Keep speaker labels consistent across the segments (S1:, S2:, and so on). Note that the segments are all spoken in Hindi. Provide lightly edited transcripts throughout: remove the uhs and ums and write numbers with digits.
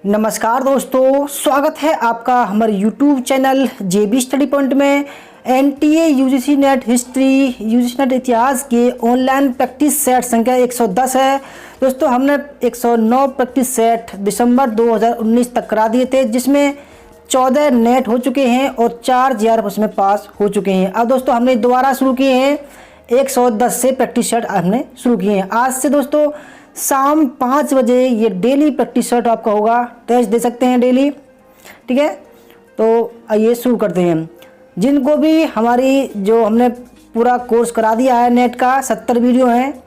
S1: नमस्कार दोस्तों, स्वागत है आपका हमारे YouTube channel JB study point में। NTA UGC net history, UGC net इतिहास के ऑनलाइन प्रैक्टिस सेट संख्या 110 है। दोस्तों हमने 109 प्रैक्टिस सेट दिसंबर 2019 तक करा दिए थे, जिसमें 14 नेट हो चुके हैं और 4 JRF उसमें पास हो चुके हैं। अब दोस्तों हमने दोबारा शुरू किए हैं, 110 से प्रैक्टिस सेट हमने शुरू किए हैं। आज से दोस्तों शाम 5 बजे ये डेली प्रैक्टिस सेट आपका होगा, टेस्ट दे सकते हैं डेली, ठीक है। तो आइए शुरू करते हैं। जिनको भी हमारी जो हमने पूरा कोर्स करा दिया है नेट का 70 वीडियो हैं,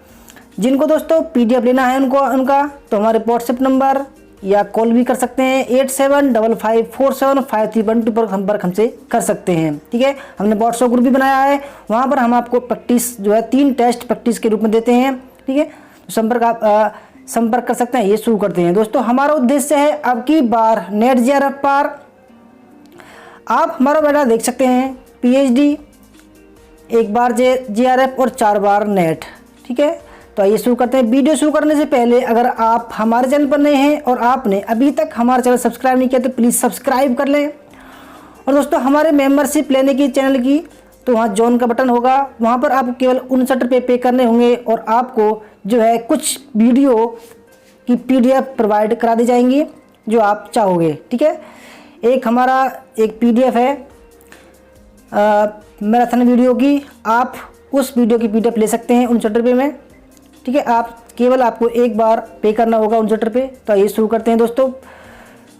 S1: जिनको दोस्तों PDF लेना है उनका तो हमारे व्हाट्सएप नंबर या कॉल भी कर सकते हैं 8755475312 पर संपर्क हमसे कर सकते हैं, ठीक है। हमने व्हाट्सएप ग्रुप भी बनाया है, वहाँ पर हम आपको प्रैक्टिस जो है 3 टेस्ट प्रैक्टिस के रूप में देते हैं, ठीक है। संपर्क कर सकते हैं। ये शुरू करते हैं दोस्तों। हमारा उद्देश्य है अब की बार नेट JRF पार। आप हमारा बेटा देख सकते हैं, PhD, 1 बार JRF और 4 बार नेट, ठीक है। तो आइए शुरू करते हैं। वीडियो शुरू करने से पहले अगर आप हमारे चैनल पर नए हैं और आपने अभी तक हमारा चैनल सब्सक्राइब नहीं किया तो प्लीज़ सब्सक्राइब कर लें। और दोस्तों हमारे मेंबरशिप लेने की चैनल की तो वहाँ जॉइन का बटन होगा, वहाँ पर आपको केवल 59 रुपये पे करने होंगे और आपको जो है कुछ वीडियो की PDF प्रोवाइड करा दी जाएंगी जो आप चाहोगे, ठीक है। एक हमारा एक PDF है मैराथन वीडियो की, आप उस वीडियो की PDF ले सकते हैं 59 रुपये में, ठीक है। आपको एक बार पे करना होगा 59 रुपये। तो आइए शुरू करते हैं दोस्तों।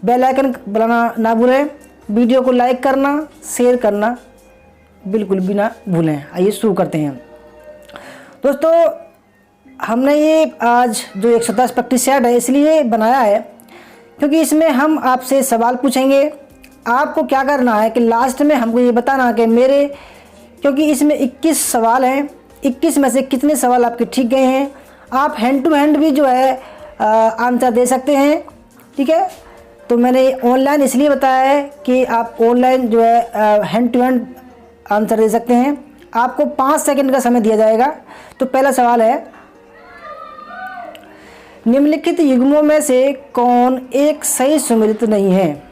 S1: बेल आइकन दबाना ना भूलें, वीडियो को लाइक करना, शेयर करना बिल्कुल भी ना भूलें। आइए शुरू करते हैं दोस्तों। हमने ये आज जो 110 प्रैक्टिस सेट है इसलिए बनाया है क्योंकि इसमें हम आपसे सवाल पूछेंगे। आपको क्या करना है कि लास्ट में हमको ये बताना कि क्योंकि इसमें 21 सवाल हैं, 21 में से कितने सवाल आपके ठीक गए हैं। आप हैंड टू हैंड भी जो है आंसर दे सकते हैं, ठीक है। तो मैंने ऑनलाइन इसलिए बताया है कि आप ऑनलाइन जो है हैंड टू हैंड आंसर दे सकते हैं। आपको 5 सेकंड का समय दिया जाएगा। तो पहला सवाल है, निम्नलिखित युग्मों में से कौन एक सही सुमेलित नहीं है।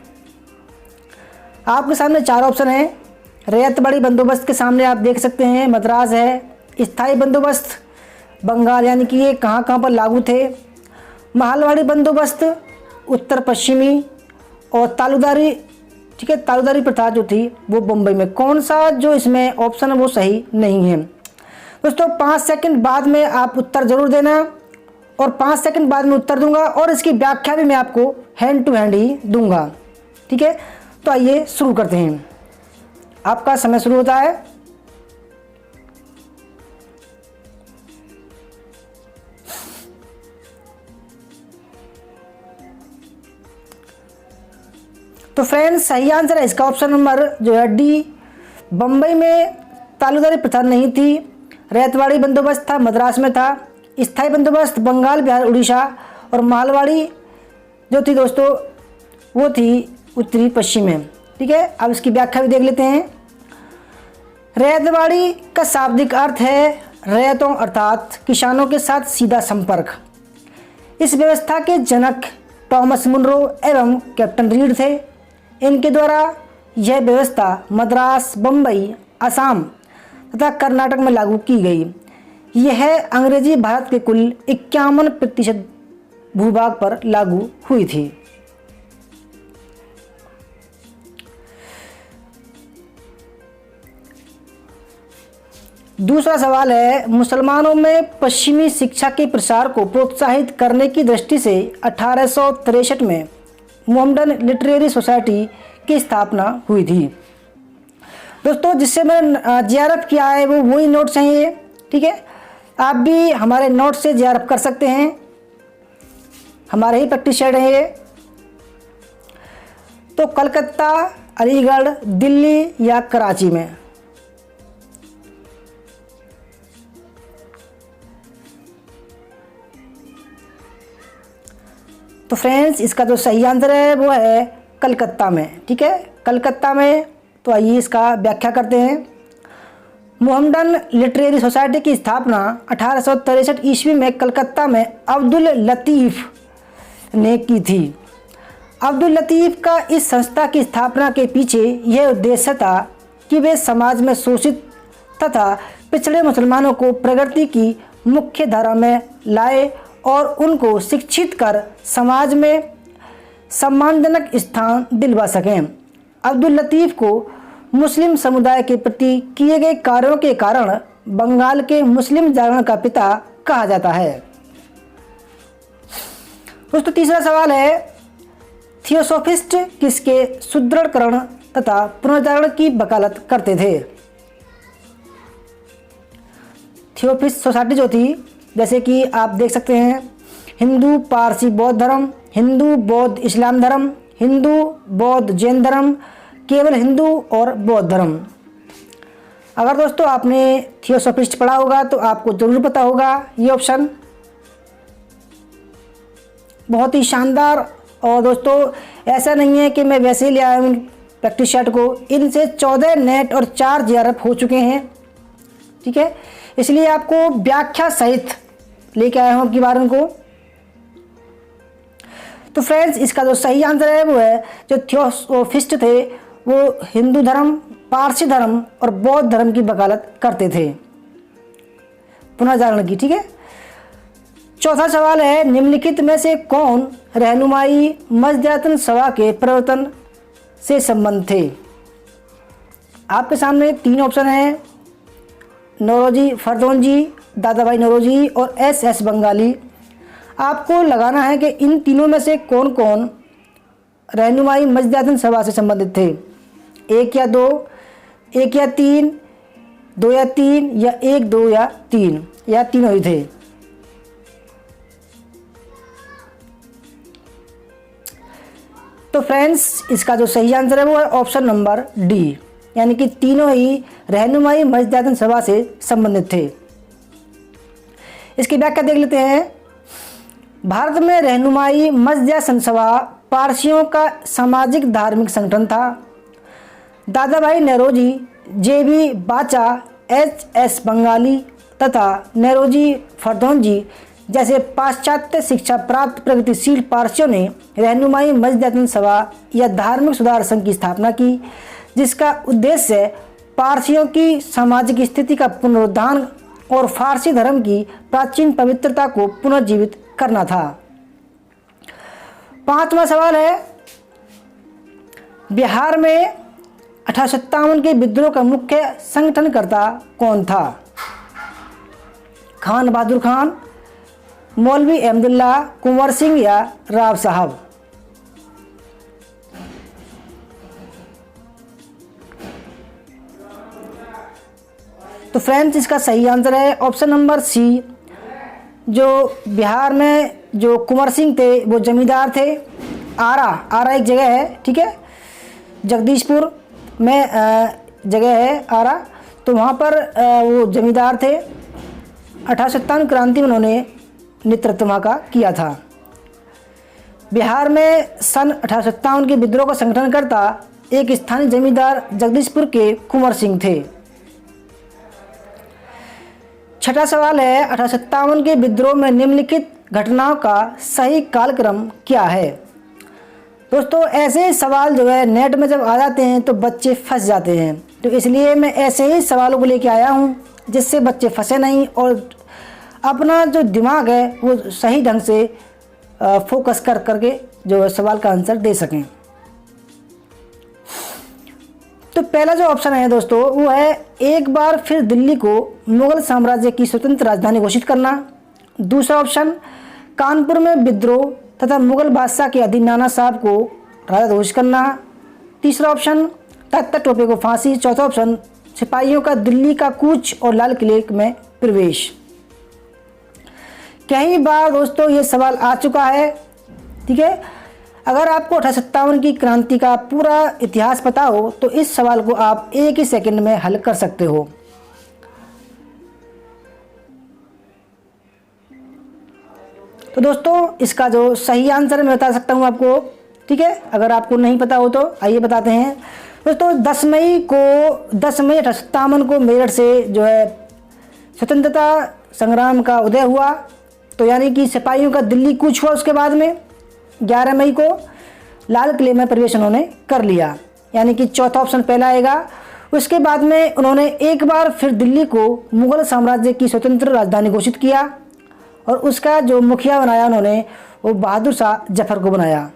S1: आपके सामने 4 ऑप्शन हैं। रैयत बाड़ी बंदोबस्त के सामने आप देख सकते हैं मद्रास है। स्थायी बंदोबस्त बंगाल, यानी कि ये कहाँ कहाँ पर लागू थे। महलवाड़ी बंदोबस्त उत्तर पश्चिमी, और तालुदारी, ठीक है, तालुदारी प्रथा जो थी वो बम्बई में। कौन सा जो इसमें ऑप्शन है वो सही नहीं है दोस्तों। 5 सेकंड बाद में आप उत्तर ज़रूर देना और 5 सेकंड बाद में उत्तर दूंगा और इसकी व्याख्या भी मैं आपको हैंड टू हैंड ही दूंगा, ठीक है। तो आइए शुरू करते हैं। आपका समय शुरू होता है। तो फ्रेंड्स सही आंसर है इसका ऑप्शन नंबर जो है D। बम्बई में तालुदारी प्रथा नहीं थी, रैयतवाड़ी बंदोबस्त था, मद्रास में था। स्थायी बंदोबस्त बंगाल, बिहार, उड़ीसा, और मालवाड़ी जो थी दोस्तों वो थी उत्तरी पश्चिम में, ठीक है। अब इसकी व्याख्या भी देख लेते हैं। रैयतवाड़ी का शाब्दिक अर्थ है रैयतों अर्थात किसानों के साथ सीधा संपर्क। इस व्यवस्था के जनक टॉमस मुनरो एवं कैप्टन रीड थे। इनके द्वारा यह व्यवस्था मद्रास, बम्बई, असम तथा कर्नाटक में लागू की गई। यह अंग्रेजी भारत के कुल 51% भूभाग पर लागू हुई थी। दूसरा सवाल है, मुसलमानों में पश्चिमी शिक्षा के प्रसार को प्रोत्साहित करने की दृष्टि से 1863 में मोहम्मडन लिटरेरी सोसाइटी की स्थापना हुई थी। दोस्तों जिससे मैंने JRF किया है वो वही नोट्स हैं ये, ठीक है। आप भी हमारे नोट से JRF कर सकते हैं, हमारे ही प्रैक्टिस सेट है ये। तो कलकत्ता, अलीगढ़, दिल्ली या कराची में। तो फ्रेंड्स इसका जो सही आंसर है वो है कलकत्ता में, ठीक है, कलकत्ता में। तो आइए इसका व्याख्या करते हैं। मोहम्मडन लिटरेरी सोसाइटी की स्थापना 1863 ईस्वी में कलकत्ता में अब्दुल लतीफ़ ने की थी। अब्दुल लतीफ़ का इस संस्था की स्थापना के पीछे यह उद्देश्य था कि वे समाज में शोषित तथा पिछड़े मुसलमानों को प्रगति की मुख्य धारा में लाए और उनको शिक्षित कर समाज में सम्मानजनक स्थान दिलवा सकें। अब्दुल लतीफ़ को मुस्लिम समुदाय के प्रति किए गए कार्यों के कारण बंगाल के मुस्लिम जागरण का पिता कहा जाता है। दोस्तों तीसरा सवाल है, थियोसॉफिस्ट किसके सुदृढ़करण तथा पुनर्जागरण की वकालत करते थे? थियोसॉफिस्ट सोसाइटी जो थी, जैसे कि आप देख सकते हैं, हिंदू पारसी बौद्ध धर्म, हिंदू बौद्ध इस्लाम धर्म, हिंदू बौद्ध जैन धर्म, केवल हिंदू और बौद्ध धर्म। अगर दोस्तों आपने थियोसॉफिस्ट पढ़ा होगा तो आपको ज़रूर पता होगा ये ऑप्शन। बहुत ही शानदार। और दोस्तों ऐसा नहीं है कि मैं वैसे ही ले आया हूँ प्रैक्टिस सेट को, इनसे 14 नेट और 4 JRF हो चुके हैं, ठीक है, इसलिए आपको व्याख्या सहित लेके आया हूँ की बार उनको। तो फ्रेंड्स इसका जो सही आंसर है वो है, जो थियोसॉफिस्ट थे वो हिंदू धर्म, पारसी धर्म और बौद्ध धर्म की वकालत करते थे, पुनर्जागरण की, ठीक है। चौथा सवाल है, निम्नलिखित में से कौन रहनुमाई मजदयातन सभा के प्रवर्तन से संबंध थे? आपके सामने 3 ऑप्शन हैं, नौरोजी फरदौनजी, दादा भाई नौरोजी और SS बंगाली। आपको लगाना है कि इन तीनों में से कौन कौन रहनुमाई मजदयातन सभा से संबंधित थे। 1 या 2, 1 या 3, 2 या 3 या 1, 2 या 3 या तीनों ही थे। तो फ्रेंड्स इसका जो सही आंसर है वो है ऑप्शन नंबर डी, यानी कि तीनों ही रहनुमाई मजदयातन सभा से संबंधित थे। इसकी व्याख्या देख लेते हैं। भारत में रहनुमाई मजदयातन सभा पारसियों का सामाजिक धार्मिक संगठन था। दादा भाई नौरोजी, JB बाचा, HS बंगाली तथा नौरोजी फरदौनजी जैसे पाश्चात्य शिक्षा प्राप्त प्रगतिशील पारसियों ने रहनुमाई मजदयातन सभा या धार्मिक सुधार संघ की स्थापना की, जिसका उद्देश्य पारसियों की सामाजिक स्थिति का पुनरुद्धार और फारसी धर्म की प्राचीन पवित्रता को पुनर्जीवित करना था। 5वां सवाल है, बिहार में 1857 के विद्रोह का मुख्य संगठनकर्ता कौन था? खान बहादुर खान, मौलवी अहमदुल्ला, कुंवर सिंह या राव साहब? तो फ्रेंड्स इसका सही आंसर है ऑप्शन नंबर सी। जो बिहार में जो कुंवर सिंह थे वो जमींदार थे। आरा एक जगह है, ठीक है, जगदीशपुर में जगह है आरा, तो वहाँ पर वो जमींदार थे। 1857 क्रांति में उन्होंने नेतृत्व वहाँ का किया था। बिहार में सन 1857 के विद्रोह का संगठनकर्ता एक स्थानीय जमींदार जगदीशपुर के कुंवर सिंह थे। 6वां सवाल है, 1857 के विद्रोह में निम्नलिखित घटनाओं का सही कालक्रम क्या है? दोस्तों ऐसे सवाल जो है नेट में जब आ जाते हैं तो बच्चे फंस जाते हैं, तो इसलिए मैं ऐसे ही सवालों को लेके आया हूँ जिससे बच्चे फंसे नहीं और अपना जो दिमाग है वो सही ढंग से फोकस कर करके जो सवाल का आंसर दे सकें। तो पहला जो ऑप्शन है दोस्तों वो है, एक बार फिर दिल्ली को मुगल साम्राज्य की स्वतंत्र राजधानी घोषित करना। दूसरा ऑप्शन, कानपुर में विद्रोह तथा मुगल बादशाह के अधीन नाना साहब को राजा घोषित करना। तीसरा ऑप्शन, तख्त टोपे को फांसी। चौथा ऑप्शन, सिपाहियों का दिल्ली का कूच और लाल किले में प्रवेश। कई बार दोस्तों ये सवाल आ चुका है, ठीक है। अगर आपको 1857 की क्रांति का पूरा इतिहास पता हो तो इस सवाल को आप एक ही सेकंड में हल कर सकते हो। तो दोस्तों इसका जो सही आंसर मैं बता सकता हूँ आपको, ठीक है। अगर आपको नहीं पता हो तो आइए बताते हैं दोस्तों। 10 मई 1857 को मेरठ से जो है स्वतंत्रता संग्राम का उदय हुआ, तो यानी कि सिपाहियों का दिल्ली कूच हुआ। उसके बाद में 11 मई को लाल किले में प्रवेश उन्होंने कर लिया, यानी कि चौथा ऑप्शन पहला आएगा। उसके बाद में उन्होंने एक बार फिर दिल्ली को मुगल साम्राज्य की स्वतंत्र राजधानी घोषित किया और उसका जो मुखिया बनाया उन्होंने वो बहादुर शाह जफर को बनाया।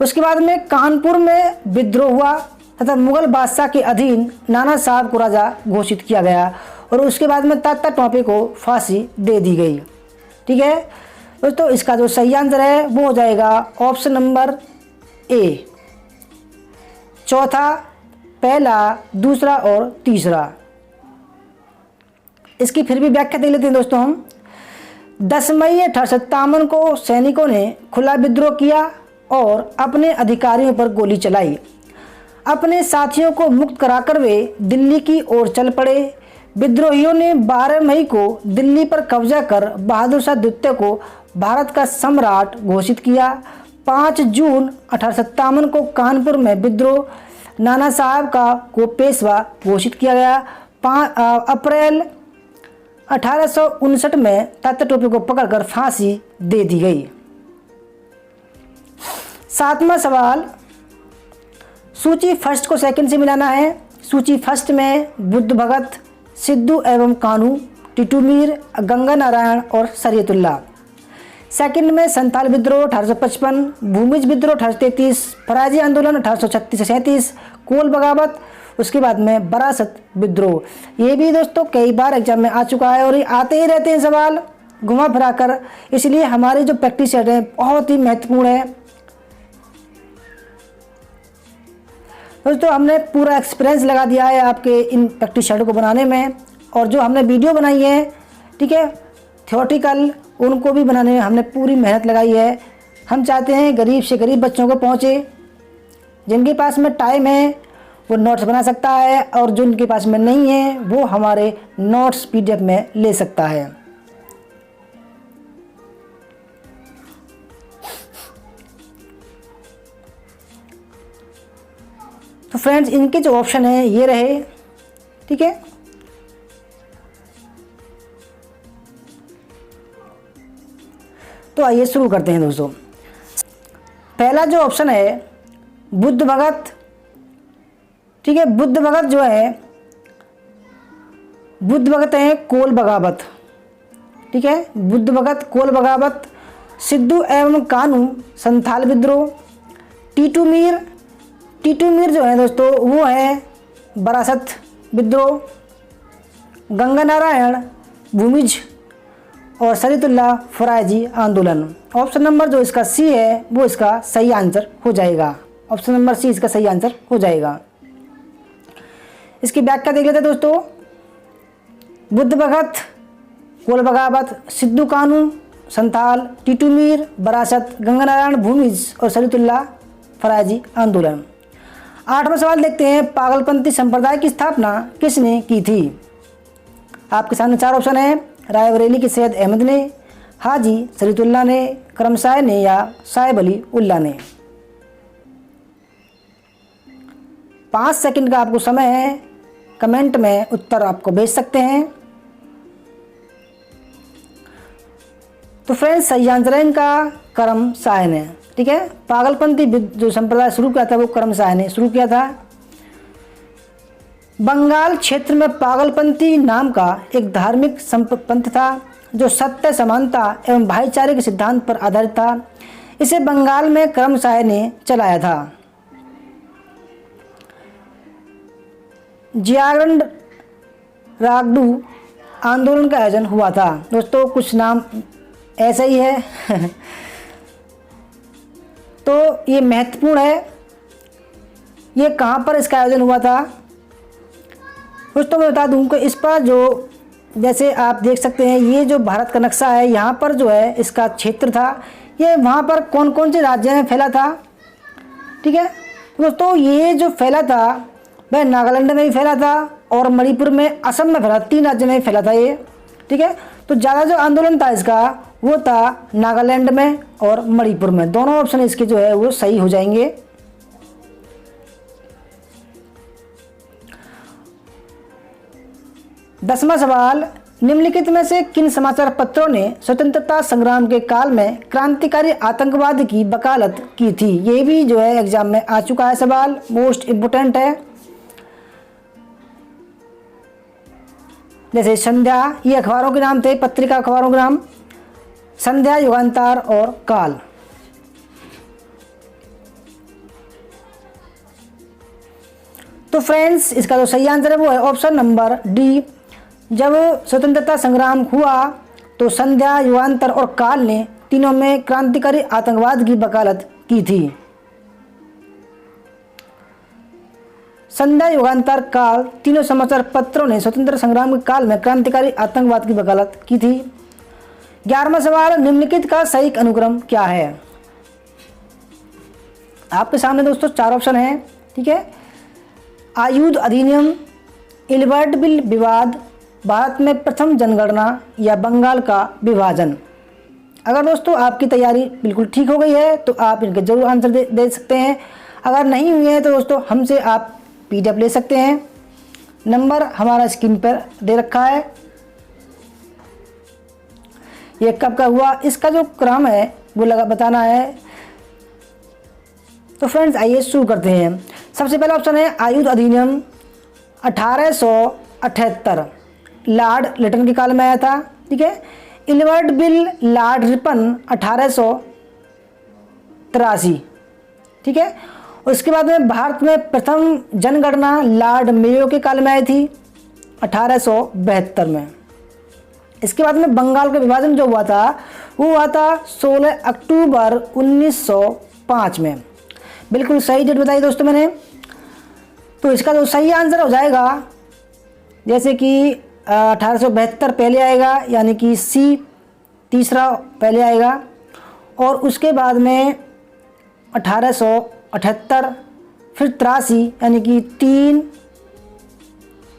S1: उसके बाद में कानपुर में विद्रोह हुआ तथा मुगल बादशाह के अधीन नाना साहब को राजा घोषित किया गया और उसके बाद में तात्या टोपे को फांसी दे दी गई। ठीक है दोस्तों, इसका जो सही आंसर है वो हो जाएगा ऑप्शन नंबर ए, चौथा, पहला, दूसरा और तीसरा। इसकी फिर भी व्याख्या देख लेते हैं दोस्तों हम। 10 मई 1857 को सैनिकों ने खुला विद्रोह किया और अपने अधिकारियों पर गोली चलाई। अपने साथियों को मुक्त कराकर वे दिल्ली की ओर चल पड़े। विद्रोहियों ने 12 मई को दिल्ली पर कब्जा कर बहादुर शाह द्वितीय को भारत का सम्राट घोषित किया। 5 जून 1857 को कानपुर में विद्रोह नाना साहब को पेशवा घोषित किया गया। 5 अप्रैल 1859 में तात्या टोपे को पकड़कर फांसी दे दी गई। 7वां सवाल, सूची फर्स्ट को सेकंड से मिलाना है। सूची फर्स्ट में बुद्ध भगत, सिद्धू एवं कानू, टीटू मीर, गंगा नारायण और शरीयतुल्लाह। सेकंड में संथाल विद्रोह 1855, भूमिज विद्रोह 1833, फराजी आंदोलन 1836 से 37, कोल बगावत, उसके बाद में बरासत विद्रोह। ये भी दोस्तों कई बार एग्जाम में आ चुका है और ये आते ही रहते हैं सवाल घुमा फिरा कर, इसलिए हमारी जो प्रैक्टिस सेट है बहुत ही महत्वपूर्ण है दोस्तों। हमने पूरा एक्सपीरियंस लगा दिया है आपके इन प्रैक्टिस सेट को बनाने में, और जो हमने वीडियो बनाई है, ठीक है, थ्योरेटिकल, उनको भी बनाने में हमने पूरी मेहनत लगाई है। हम चाहते हैं गरीब से गरीब बच्चों को पहुँचे। जिनके पास में टाइम है वो नोट्स बना सकता है और जिनके पास में नहीं है वो हमारे नोट्स PDF में ले सकता है। तो फ्रेंड्स, इनके जो ऑप्शन है ये रहे। ठीक है, तो आइए शुरू करते हैं दोस्तों। पहला जो ऑप्शन है बुद्ध भगत, ठीक है, बुद्ध भगत जो है, बुद्ध भगत है कोल बगावत। ठीक है, बुद्ध भगत, कोल बगावत, सिद्धू एवं कानू, संथाल विद्रोह, टीटू मीर, टीटू मीर जो है दोस्तों वो है बरासत विद्रोह, गंगा नारायण, भूमिज और शरीयतुल्लाह फराजी आंदोलन। ऑप्शन नंबर जो इसका सी है वो इसका सही आंसर हो जाएगा। ऑप्शन नंबर सी इसका सही आंसर हो जाएगा। इसकी व्याख्या देख लेते हैं दोस्तों। बुद्ध भगत, कोल बगावत, सिद्धू कानू, संथाल, टीटू मीर, बरासत, गंगा नारायण, भूमिज और शरीयतुल्लाह फराजी आंदोलन। 8वां सवाल देखते हैं, पागलपंथी संप्रदाय की स्थापना किसने की थी? आपके सामने 4 ऑप्शन है। रायबरेली के सैयद अहमद ने, हाजी शरीयतुल्लाह ने, करमसाय ने या साहिब अली उल्लाह ने। 5 सेकंड का आपको समय है, कमेंट में उत्तर आपको भेज सकते हैं। तो फ्रेंड्स, सही आंसर है इनका करमसाय ने। ठीक है, पागलपंथी जो संप्रदाय शुरू किया था वो करमसाय ने शुरू किया था। बंगाल क्षेत्र में पागलपंथी नाम का एक धार्मिक पंथ था जो सत्य, समानता एवं भाईचारे के सिद्धांत पर आधारित था। इसे बंगाल में करमसाय ने चलाया था। जागरण रागडू आंदोलन का आयोजन हुआ था। दोस्तों कुछ नाम ऐसा ही है तो ये महत्वपूर्ण है। ये कहाँ पर इसका आयोजन हुआ था दोस्तों, मैं बता दूं कि इस पर जो जैसे आप देख सकते हैं ये जो भारत का नक्शा है, यहाँ पर जो है इसका क्षेत्र था, ये वहाँ पर कौन कौन से राज्य में फैला था। ठीक है दोस्तों, ये जो फैला था वह नागालैंड में भी फैला था और मणिपुर में, असम में फैला, 3 राज्य में फैला था ये। ठीक है, तो ज़्यादा जो आंदोलन था इसका वो था नागालैंड में और मणिपुर में। दोनों ऑप्शन इसके जो है वो सही हो जाएंगे। दसवां सवाल, निम्नलिखित में से किन समाचार पत्रों ने स्वतंत्रता संग्राम के काल में क्रांतिकारी आतंकवाद की वकालत की थी? ये भी जो है एग्जाम में आ चुका है सवाल, मोस्ट इम्पोर्टेंट है। जैसे संध्या, ये अखबारों के नाम थे, पत्रिका अखबारों के नाम, संध्या, युगांतर और काल। तो फ्रेंड्स, इसका जो सही आंसर है वो है ऑप्शन नंबर डी। जब स्वतंत्रता संग्राम हुआ तो संध्या, युगांतर और काल ने तीनों में क्रांतिकारी आतंकवाद की वकालत की थी। संध्या, युगांतर, काल तीनों समाचार पत्रों ने स्वतंत्रता संग्राम के काल में क्रांतिकारी आतंकवाद की वकालत की थी। 11वां सवाल, निम्नलिखित का सही अनुक्रम क्या है? आपके सामने दोस्तों 4 ऑप्शन हैं, ठीक है। आयुध अधिनियम, इल्बर्ट बिल विवाद, भारत में प्रथम जनगणना या बंगाल का विभाजन। अगर दोस्तों आपकी तैयारी बिल्कुल ठीक हो गई है तो आप इनके जरूर आंसर दे सकते हैं। अगर नहीं हुई है तो दोस्तों हमसे आप PDF ले सकते हैं। नंबर हमारा स्क्रीन पर दे रखा है। ये कब का हुआ, इसका जो क्रम है वो बताना है। तो फ्रेंड्स आइए शुरू करते हैं। सबसे पहला ऑप्शन है आयुध अधिनियम 1878, लॉर्ड लिटन के काल में आया था, ठीक है। इल्बर्ट बिल लॉर्ड रिपन 1883, ठीक है। उसके बाद में भारत में प्रथम जनगणना लॉर्ड मेयो के काल में आई थी 1872 में। इसके बाद में बंगाल का विभाजन जो हुआ था वो हुआ था 16 अक्टूबर 1905 में। बिल्कुल सही डेट बताई दोस्तों मैंने। तो इसका जो सही आंसर हो जाएगा, जैसे कि 1872 पहले आएगा, यानी कि सी तीसरा पहले आएगा, और उसके बाद में 1878, फिर 83, यानी कि 3,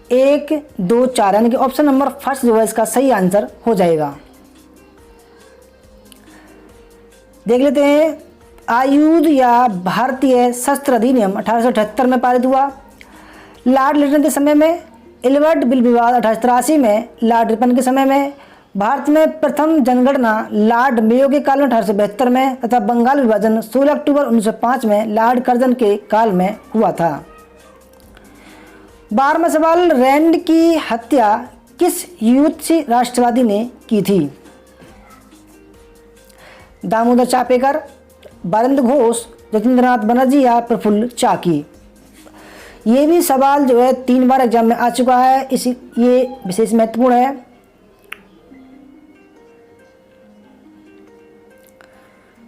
S1: 1, 2, 4, यानी कि ऑप्शन नंबर फर्स्ट जो है इसका सही आंसर हो जाएगा। देख लेते हैं। आयुध या भारतीय शस्त्र अधिनियम 1878 में पारित हुआ। लॉर्ड लिटन के समय में, इल्बर्ट बिल विवाद 1883 में, लॉर्ड रिपन के समय में, भारत में प्रथम जनगणना लॉर्ड मेयो के काल में 1872 में, तथा बंगाल विभाजन 16 अक्टूबर 1905 में लॉर्ड कर्जन के काल में हुआ था। 12वां सवाल, रैंड की हत्या किस युद्ध राष्ट्रवादी ने की थी? दामोदर चापेकर, बारिंद्र घोष, जतींद्रनाथ बनर्जी या प्रफुल्ल चाकी। ये भी सवाल जो है 3 बार एग्जाम में आ चुका है, ये विशेष महत्वपूर्ण है।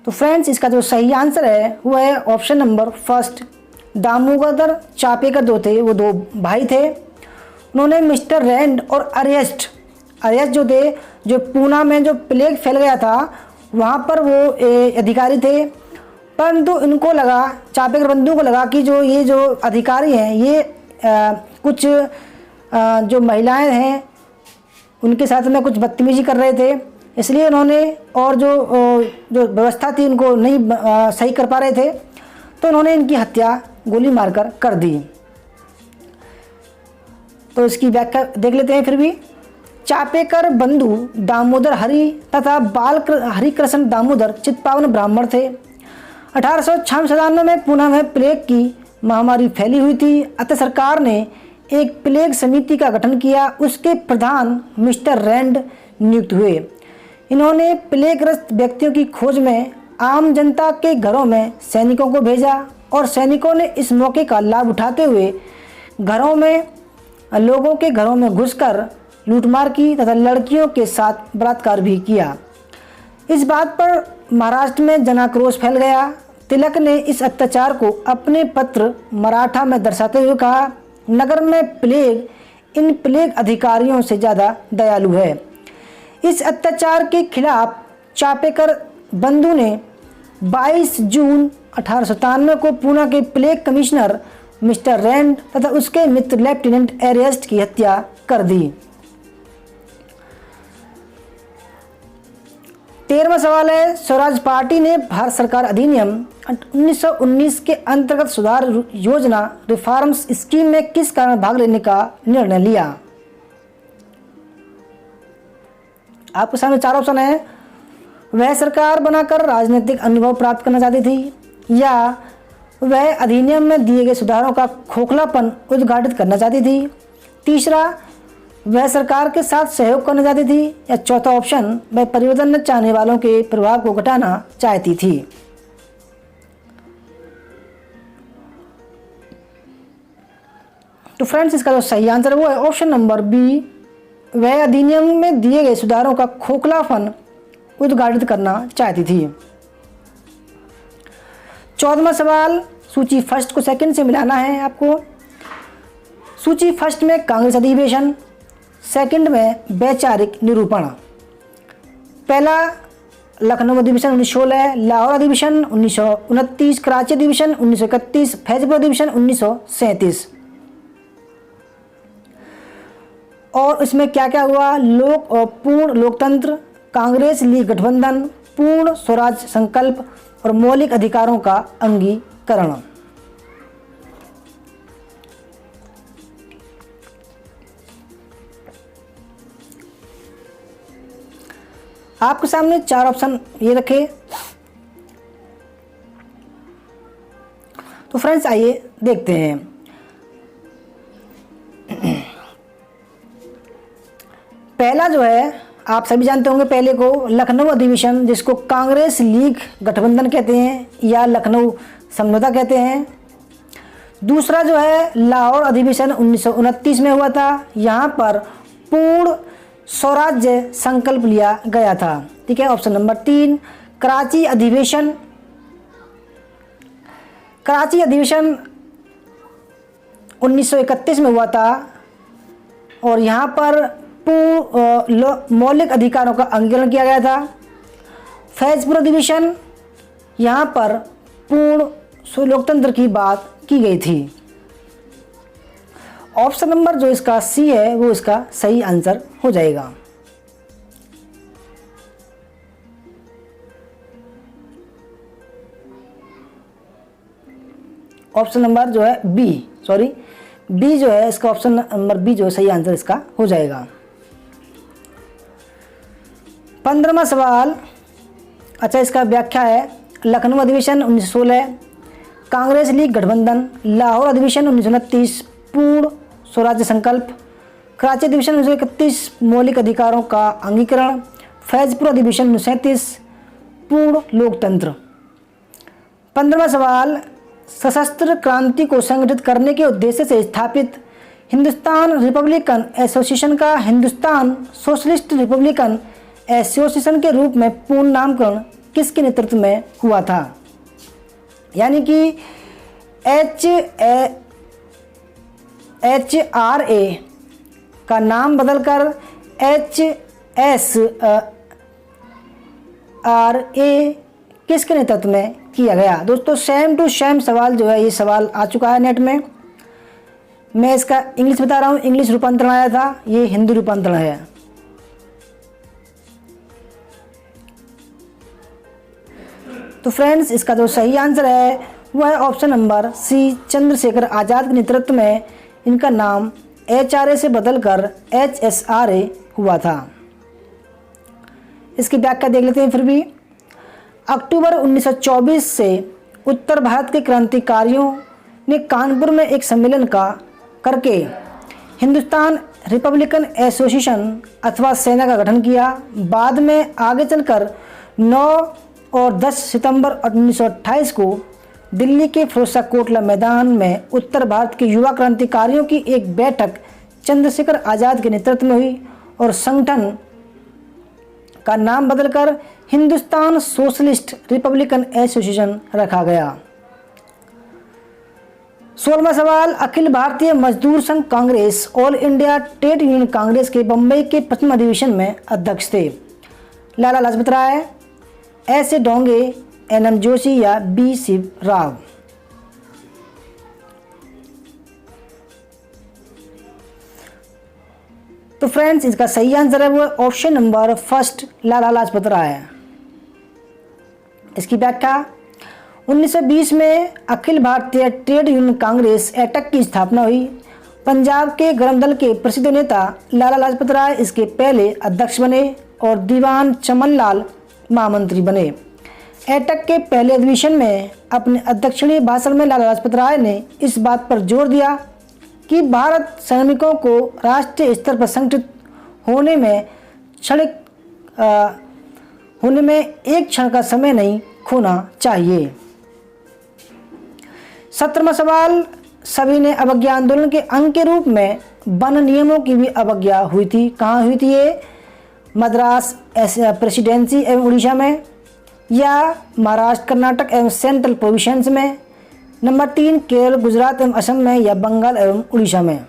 S1: तो फ्रेंड्स इसका जो सही आंसर है वो है option number first. Damodar Chapekar जो थे वो 2 भाई थे। उन्होंने मिस्टर रैंड और अरेस्ट जो थे, जो पूना में जो प्लेग फैल गया था वहाँ पर वो अधिकारी थे। परंतु इनको लगा, चापेकर बंधुओं को लगा कि ये जो अधिकारी हैं ये कुछ जो महिलाएं हैं उनके साथ में कुछ बदतमीजी कर रहे थे, इसलिए उन्होंने, और जो व्यवस्था थी उनको नहीं सही कर पा रहे थे, तो उन्होंने इनकी हत्या गोली मारकर कर दी। तो इसकी व्याख्या देख लेते हैं। फिर भी चापेकर बंधु दामोदर हरि तथा बाल हरिकृष्ण दामोदर चित्पावन ब्राह्मण थे। 1896 में पुणे में प्लेग की महामारी फैली हुई थी, अतः सरकार ने एक प्लेग समिति का गठन किया। उसके प्रधान मिस्टर रैंड नियुक्त हुए। इन्होंने प्लेगग्रस्त व्यक्तियों की खोज में आम जनता के घरों में सैनिकों को भेजा और सैनिकों ने इस मौके का लाभ उठाते हुए लोगों के घरों में घुसकर लूटमार की तथा लड़कियों के साथ बलात्कार भी किया। इस बात पर महाराष्ट्र में जनाक्रोश फैल गया। तिलक ने इस अत्याचार को अपने पत्र मराठा में दर्शाते हुए कहा, नगर में प्लेग इन प्लेग अधिकारियों से ज़्यादा दयालु है। इस अत्याचार के खिलाफ चापेकर बंधु ने 22 जून 1897 को पुणे के प्लेग कमिश्नर मिस्टर रैंड तथा उसके मित्र लेफ्टिनेंट एरेस्ट की हत्या कर दी। 13वां सवाल है, स्वराज पार्टी ने भारत सरकार अधिनियम 1919 के अंतर्गत सुधार योजना रिफॉर्म्स स्कीम में किस कारण भाग लेने का निर्णय लिया? आपके सामने 4 ऑप्शन है। वह सरकार बनाकर राजनीतिक अनुभव प्राप्त करना चाहती थी, या वह अधिनियम में दिए गए सुधारों का खोखलापन उद्घाटित करना चाहती थी, तीसरा वह सरकार के साथ सहयोग करना चाहती थी, या चौथा ऑप्शन वह परिवर्तन चाहने वालों के प्रभाव को घटाना चाहती थी। तो फ्रेंड्स, इसका जो सही आंसर वो है ऑप्शन नंबर बी, वह अधिनियम में दिए गए सुधारों का खोखलापन उद्घाटित करना चाहती थी। 14वां सवाल, सूची फर्स्ट को सेकंड से मिलाना है आपको। सूची फर्स्ट में कांग्रेस अधिवेशन, सेकंड में वैचारिक निरूपण। पहला लखनऊ अधिवेशन 1916, लाहौर अधिवेशन 1929, कराची अधिवेशन 1931, फैजपुर अधिवेशन 1937। और इसमें क्या क्या हुआ? लोक और पूर्ण लोकतंत्र, कांग्रेस लीग गठबंधन, पूर्ण स्वराज संकल्प और मौलिक अधिकारों का अंगीकरण। आपके सामने 4 ऑप्शन ये रखे। तो फ्रेंड्स आइए देखते हैं। पहला जो है आप सभी जानते होंगे पहले को, लखनऊ अधिवेशन, जिसको कांग्रेस लीग गठबंधन कहते हैं या लखनऊ समझौता कहते हैं। दूसरा जो है लाहौर अधिवेशन 1929 में हुआ था, यहाँ पर पूर्ण स्वराज्य संकल्प लिया गया था। ठीक है, ऑप्शन नंबर 3 कराची अधिवेशन। कराची अधिवेशन 1931 में हुआ था और यहाँ पर मौलिक अधिकारों का अंगीकरण किया गया था। फैजपुर अधिवेशन, यहाँ पर पूर्ण लोकतंत्र की बात की गई थी। ऑप्शन नंबर जो इसका सी है वो इसका सही आंसर हो जाएगा। ऑप्शन नंबर जो है बी जो है इसका, ऑप्शन नंबर बी जो सही आंसर इसका हो जाएगा। 15वां सवाल, अच्छा इसका व्याख्या है। लखनऊ अधिवेशन 1916, कांग्रेस लीग गठबंधन, लाहौर अधिवेशन 1929, पूर्ण स्वराज्य संकल्प, कराची अधिवेशन 1931, मौलिक अधिकारों का अंगीकरण, फैजपुर अधिवेशन 1937, पूर्ण लोकतंत्र। 15वां सवाल, सशस्त्र क्रांति को संगठित करने के उद्देश्य से स्थापित हिंदुस्तान रिपब्लिकन एसोसिएशन का हिंदुस्तान सोशलिस्ट रिपब्लिकन एसोसिएशन के रूप में पूर्ण नामकरण किसके नेतृत्व में हुआ था? यानी कि HRA का नाम बदलकर HSRA किसके नेतृत्व में किया गया? दोस्तों सेम टू सेम सवाल जो है, ये सवाल आ चुका है नेट में। मैं इसका इंग्लिश बता रहा हूँ, इंग्लिश रूपांतरण आया था, ये हिंदी रूपांतरण है। तो फ्रेंड्स इसका जो सही आंसर है वह है option number C, Chandrashekhar Azad के नेतृत्व में इनका नाम HRA से बदलकर HSRA हुआ था। इसकी व्याख्या देख लेते हैं फिर भी। अक्टूबर 1924 से उत्तर भारत के क्रांतिकारियों ने कानपुर में एक सम्मेलन करके हिंदुस्तान रिपब्लिकन एसोसिएशन अथवा सेना का गठन किया। बाद में आगे चलकर 9 और 10 सितंबर 1928 को दिल्ली के फिरोजशाह कोटला मैदान में उत्तर भारत के युवा क्रांतिकारियों की एक बैठक चंद्रशेखर आज़ाद के नेतृत्व में हुई और संगठन का नाम बदलकर हिंदुस्तान सोशलिस्ट रिपब्लिकन एसोसिएशन रखा गया। 16वां सवाल, अखिल भारतीय मजदूर संघ Congress all India trade union Congress के बम्बई के 25वें अधिवेशन में अध्यक्ष थे। लाला लाजपत राय, S.A. डोंगे, N.M. जोशी या B. शिव राव? तो फ्रेंड्स इसका सही आंसर है वो option number first, Lala Lajpat Rai. इसकी व्याख्या, 1920 में अखिल भारतीय ट्रेड यूनियन कांग्रेस एटक की स्थापना हुई। पंजाब के गरम दल के प्रसिद्ध नेता लाला लाजपत राय इसके पहले अध्यक्ष बने। और दीवान चमनलाल महामंत्री बने। एटक के पहले अधिवेशन में अपने अध्यक्षीय भाषण में लाला लाजपत राय ने इस बात पर जोर दिया कि भारत श्रमिकों को राष्ट्रीय स्तर पर संगठित होने में एक क्षण का समय नहीं खोना चाहिए। 17वां सवाल, सभी ने अवज्ञा आंदोलन के अंग के रूप में वन नियमों की भी अवज्ञा हुई थी। कहाँ हुई थी ये? मद्रास प्रेसिडेंसी एवं उड़ीसा में, या महाराष्ट्र कर्नाटक एवं सेंट्रल प्रोविंस में। नंबर 3, केरल गुजरात एवं असम में, या बंगाल एवं उड़ीसा में।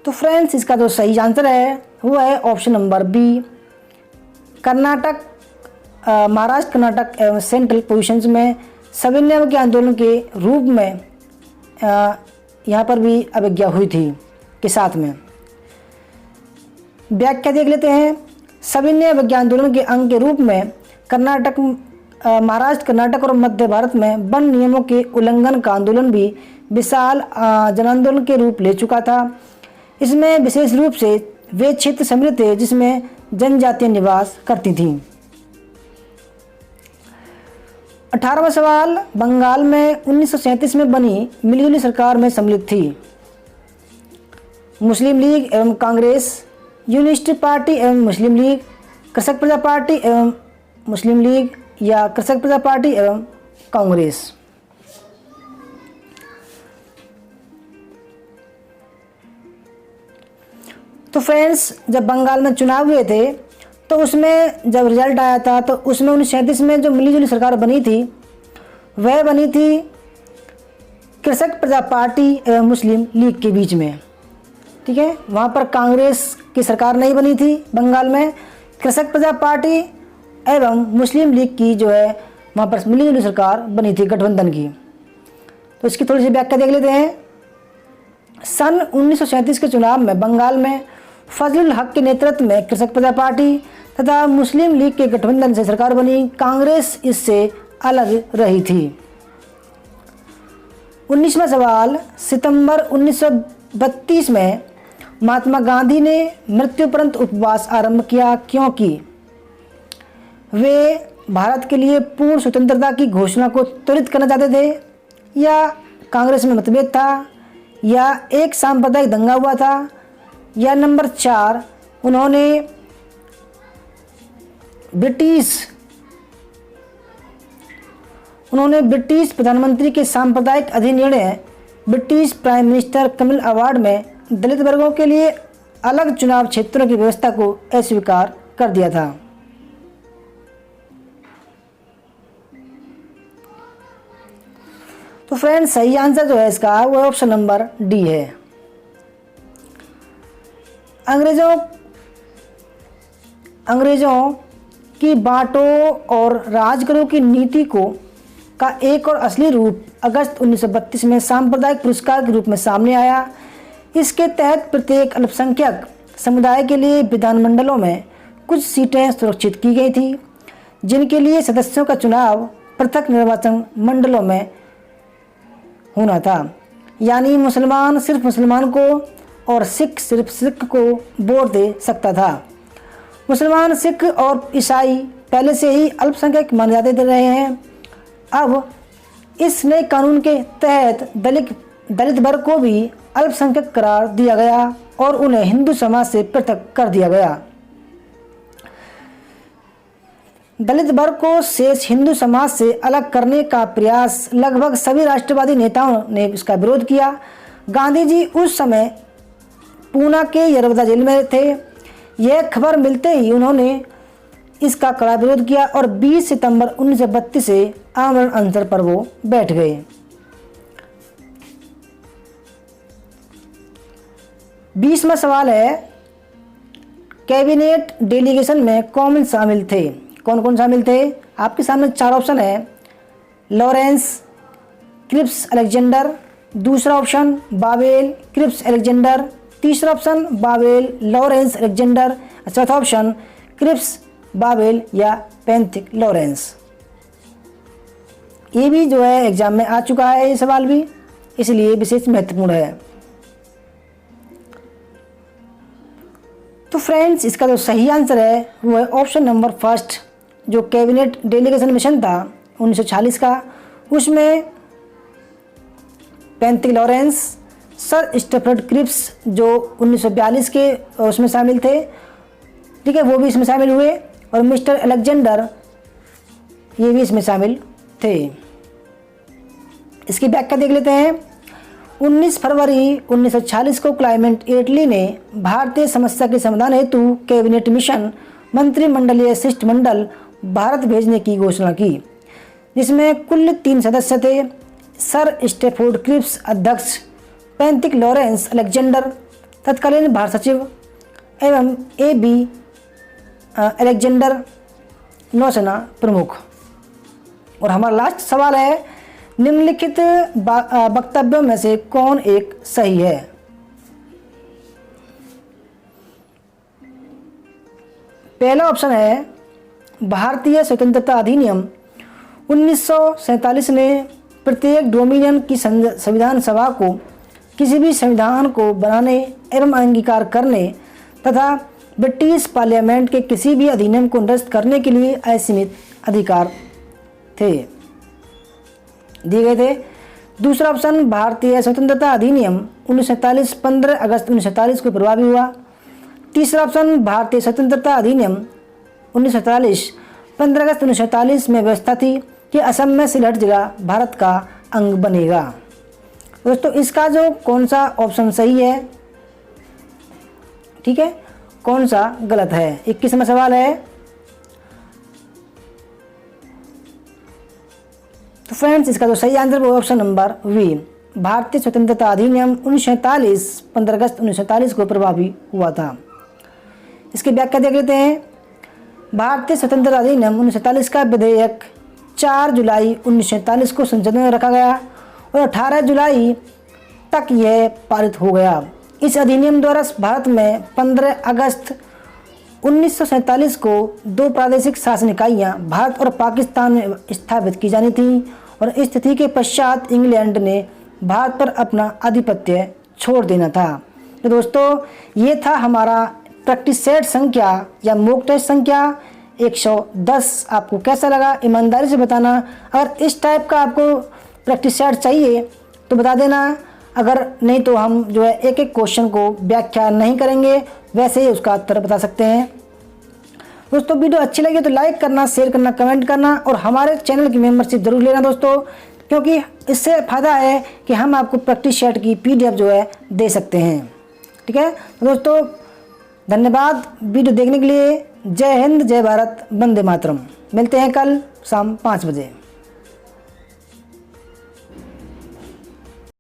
S1: तो फ्रेंड्स, इसका जो सही आंसर है वो है option number B, Karnataka, Maharashtra Karnataka एवं सेंट्रल प्रोविंस में सविनय अवज्ञा आंदोलन के रूप में यहाँ पर भी अवज्ञा हुई थी के साथ में। व्याख्या देख लेते हैं। सविनय अवज्ञा आंदोलन के अंग के रूप में कर्नाटक, महाराष्ट्र कर्नाटक और मध्य भारत में वन नियमों के उल्लंघन का आंदोलन भी विशाल जन आंदोलन के रूप ले चुका था। इसमें विशेष रूप से वे क्षेत्र सम्मिलित थे जिसमें जनजातियां निवास करती थीं। 18वां सवाल, बंगाल में 1937 में बनी मिलीजुली सरकार में सम्मिलित थी मुस्लिम लीग एवं कांग्रेस, यूनिस्ट पार्टी एवं मुस्लिम लीग, कृषक प्रजा पार्टी एवं मुस्लिम लीग, या कृषक प्रजा पार्टी एवं कांग्रेस। तो फ्रेंड्स, जब बंगाल में चुनाव हुए थे तो उसमें जब रिजल्ट आया था तो उसमें 1937 में जो मिलीजुली सरकार बनी थी वह बनी थी कृषक प्रजा पार्टी एवं मुस्लिम लीग के बीच में। ठीक है, वहाँ पर कांग्रेस की सरकार नहीं बनी थी। बंगाल में कृषक प्रजा पार्टी एवं मुस्लिम लीग की जो है वहाँ पर मिलीजुली सरकार बनी थी गठबंधन की। तो इसकी थोड़ी सी व्याख्या देख लेते हैं। सन 1937 के चुनाव में बंगाल में फजलुल हक के नेतृत्व में कृषक प्रजा पार्टी तथा मुस्लिम लीग के गठबंधन से सरकार बनी। कांग्रेस इससे अलग रही थी। 19वां सवाल, सितंबर 1932 में महात्मा गांधी ने मृत्युपरंत उपवास आरंभ किया क्योंकि वे भारत के लिए पूर्ण स्वतंत्रता की घोषणा को त्वरित करना चाहते थे, या कांग्रेस में मतभेद था, या एक सांप्रदायिक दंगा हुआ था, या नंबर 4, उन्होंने ब्रिटिश प्रधानमंत्री के सांप्रदायिक अधिनिर्णय British prime minister Camille award में दलित वर्गों के लिए अलग चुनाव क्षेत्रों की व्यवस्था को अस्वीकार कर दिया था। तो फ्रेंड्स, सही आंसर जो है इसका वो ऑप्शन नंबर डी है। अंग्रेजों की बांटो और राज करो की नीति का एक और असली रूप अगस्त 1932 में सांप्रदायिक पुरस्कार के रूप में सामने आया। इसके तहत प्रत्येक अल्पसंख्यक समुदाय के लिए विधानमंडलों में कुछ सीटें सुरक्षित की गई थी, जिनके लिए सदस्यों का चुनाव पृथक निर्वाचन मंडलों में होना था। यानी मुसलमान सिर्फ मुसलमान को और सिख सिर्फ सिख को वोट दे सकता था। मुसलमान, सिख और ईसाई पहले से ही अल्पसंख्यक माने जाते रहे हैं। अब इस नए कानून के तहत दलित वर्ग को भी अल्पसंख्यक करार दिया गया और उन्हें हिंदू समाज से पृथक कर दिया गया। दलित वर्ग को शेष हिंदू समाज से अलग करने का प्रयास लगभग सभी राष्ट्रवादी नेताओं ने इसका विरोध किया। गांधी जी उस समय पूना के यरवदा जेल में थे। यह खबर मिलते ही उन्होंने इसका कड़ा विरोध किया और 20 सितंबर 1932 से आमरण अनशन पर वो बैठ गए। 20वां सवाल है, कैबिनेट डेलीगेशन में कौन शामिल थे? कौन कौन शामिल थे? आपके सामने 4 ऑप्शन है। लॉरेंस क्रिप्स अलेक्जेंडर, दूसरा ऑप्शन बावेल क्रिप्स अलेक्जेंडर, तीसरा ऑप्शन बावेल लॉरेंस अलेक्जेंडर, चौथा ऑप्शन क्रिप्स बावेल या पेंथिक लॉरेंस। ये भी जो है एग्जाम में आ चुका है ये सवाल भी। इसलिए विशेष महत्वपूर्ण है। तो फ्रेंड्स, इसका जो सही आंसर है वो है ऑप्शन नंबर फर्स्ट। जो कैबिनेट डेलीगेशन मिशन था 1946 का, उसमें पेंथिक लॉरेंस, सर स्टेफर्ड क्रिप्स जो 1942 के उसमें शामिल थे, ठीक है, वो भी इसमें शामिल हुए, और मिस्टर अलेक्जेंडर ये भी इसमें शामिल थे। इसकी व्याख्या देख लेते हैं। 19 फरवरी 1946 को क्लाइमेट एटली ने भारतीय समस्या के समाधान हेतु कैबिनेट मिशन मंत्रिमंडलीय शिष्टमंडल भारत भेजने की घोषणा की, जिसमें कुल 3 सदस्य थे। सर स्टेफोर्ड क्रिप्स अध्यक्ष, पेंथिक लॉरेंस अलेक्जेंडर तत्कालीन भारत सचिव, एवं AB अलेक्जेंडर नौसेना प्रमुख। और हमारा लास्ट सवाल है, निम्नलिखित वक्तव्यों में से कौन एक सही है? पहला ऑप्शन है, भारतीय स्वतंत्रता अधिनियम 1947 ने प्रत्येक डोमिनियन की संविधान सभा को किसी भी संविधान को बनाने एवं अंगीकार करने तथा ब्रिटिश पार्लियामेंट के किसी भी अधिनियम को निरस्त करने के लिए असीमित अधिकार थे, दिए गए थे। दूसरा ऑप्शन, भारतीय स्वतंत्रता अधिनियम 1947 15 अगस्त 1947 को प्रभावी हुआ। तीसरा ऑप्शन, भारतीय स्वतंत्रता अधिनियम 1947 15 अगस्त 1947 में व्यवस्था थी कि असम में सिलहट जिला भारत का अंग बनेगा। दोस्तों, इसका जो कौन सा ऑप्शन सही है, ठीक है, कौन सा गलत है? 21वां सवाल है। तो फ्रेंड्स, इसका जो सही आंसर वो ऑप्शन नंबर वी, भारतीय स्वतंत्रता अधिनियम 1947 15 अगस्त 1947 को प्रभावी हुआ था। इसकी व्याख्या देख लेते हैं। भारतीय स्वतंत्रता अधिनियम 1947 का विधेयक 4 जुलाई 1947 को संसद में रखा गया और 18 जुलाई तक यह पारित हो गया। इस अधिनियम द्वारा भारत में 15 अगस्त 1947 को 2 प्रादेशिक शासन इकाइयाँ भारत और पाकिस्तान में स्थापित की जानी थी, और इस तिथि के पश्चात इंग्लैंड ने भारत पर अपना आधिपत्य छोड़ देना था। तो दोस्तों, ये था हमारा प्रैक्टिस सेट संख्या या मॉक टेस्ट संख्या 110। आपको कैसा लगा ईमानदारी से बताना। अगर इस टाइप का आपको प्रैक्टिस सेट चाहिए तो बता देना, अगर नहीं तो हम जो है एक एक क्वेश्चन को व्याख्या नहीं करेंगे, वैसे ही उसका उत्तर बता सकते हैं। दोस्तों, वीडियो अच्छी लगी तो लाइक करना, शेयर करना, कमेंट करना, और हमारे चैनल की मेंबरशिप जरूर लेना दोस्तों, क्योंकि इससे फ़ायदा है कि हम आपको प्रैक्टिस सेट की PDF जो है दे सकते हैं। ठीक है, तो दोस्तों धन्यवाद वीडियो देखने के लिए। जय हिंद, जय भारत, वंदे मातरम। मिलते हैं कल शाम 5 बजे।